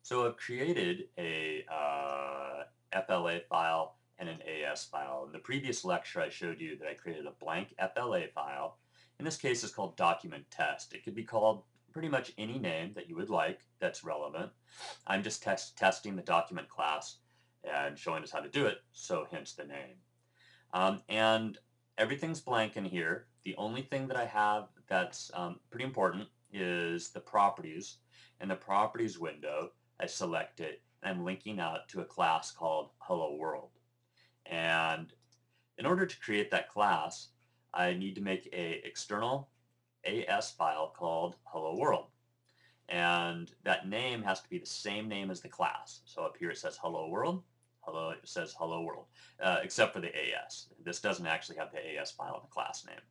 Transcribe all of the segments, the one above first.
So I've created a FLA file and an AS file. In the previous lecture, I showed you that I created a blank FLA file. In this case, it's called document test. It could be called pretty much any name that you would like that's relevant. I'm just testing the document class and showing us how to do it, so hence the name. And everything's blank in here. The only thing that I have that's pretty important is the properties. In the properties window, I select it and I'm linking out to a class called Hello World. And in order to create that class, I need to make a external AS file called Hello World. And that name has to be the same name as the class. So up here it says Hello World. Hello, it says Hello World, except for the AS. This doesn't actually have the AS file in the class name.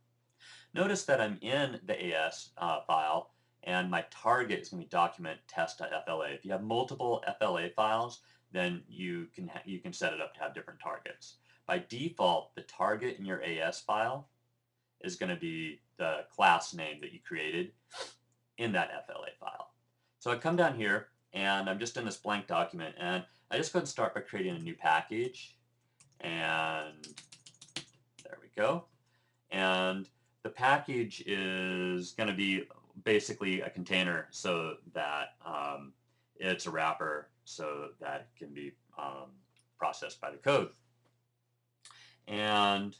Notice that I'm in the AS file, and my target is going to be document test.fla. If you have multiple FLA files, then you can set it up to have different targets. By default, the target in your AS file is going to be the class name that you created in that FLA file. So I come down here, and I'm just in this blank document, and I just go and start by creating a new package, and there we go. And the package is going to be basically a container so that it's a wrapper so that it can be processed by the code. And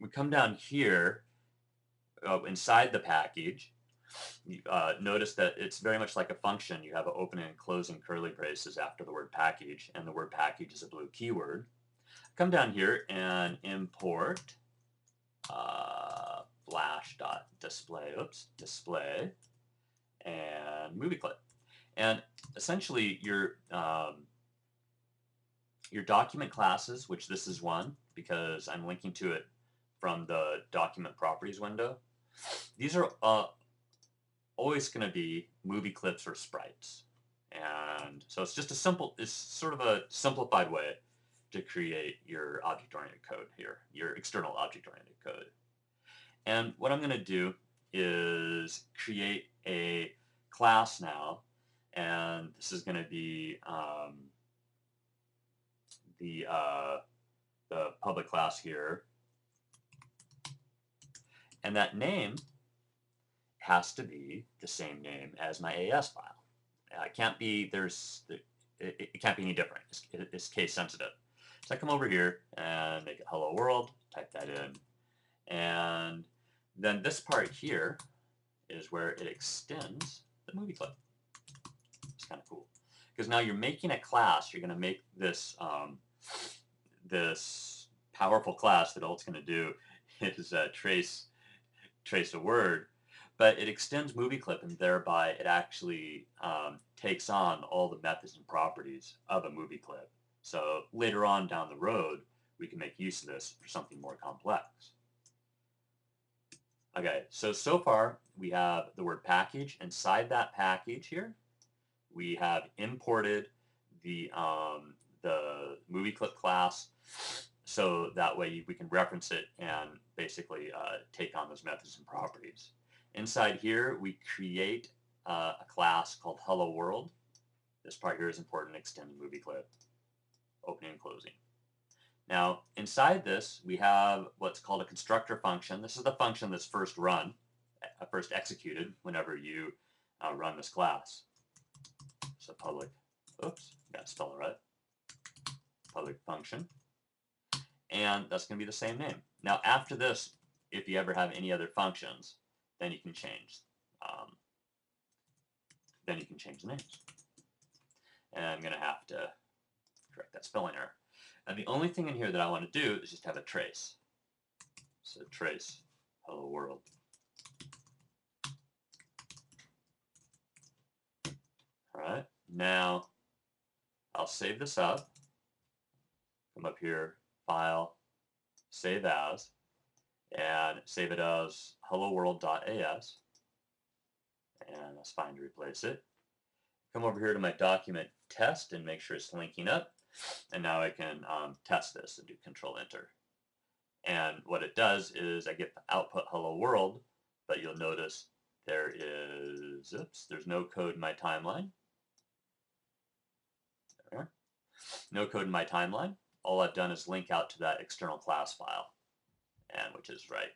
we come down here inside the package. Notice that it's very much like a function. You have an opening and closing curly braces after the word package, and the word package is a blue keyword. Come down here and import flash.display, display, and movie clip. And essentially your document classes, which this is one because I'm linking to it from the document properties window, these are always going to be movie clips or sprites. And so it's sort of a simplified way to create your object-oriented code here, your external object-oriented code. And what I'm going to do is create a class now, and this is going to be the public class here. And that name has to be the same name as my AS file. It can't be it can't be any different. It's case sensitive. So I come over here and make it Hello World, type that in, and then this part here is where it extends the movie clip. It's kind of cool because now you're making a class. You're going to make this this powerful class that all it's going to do is trace a word, but it extends movie clip, and thereby it actually takes on all the methods and properties of a movie clip. So later on down the road, we can make use of this for something more complex. Okay, so far we have the word package. Inside that package here, we have imported the movie clip class, so that way we can reference it and basically take on those methods and properties. Inside here, we create a class called Hello World. This part here is important, extend the movie clip, opening and closing. Now, inside this, we have what's called a constructor function. This is the function that's first executed whenever you run this class. So public, oops, got to spell it right, public function. And that's going to be the same name. Now, after this, if you ever have any other functions, then you can change. The names. And I'm going to have to correct that spelling error. And the only thing in here that I want to do is just have a trace. So trace Hello World. All right. Now I'll save this up. Come up here, File, Save As, and save it as helloworld.as. And that's fine to replace it. Come over here to my document test and make sure it's linking up. And now I can test this and do Control Enter. And what it does is I get the output Hello World, but you'll notice there's no code in my timeline. There. No code in my timeline. All I've done is link out to that external class file, and which is right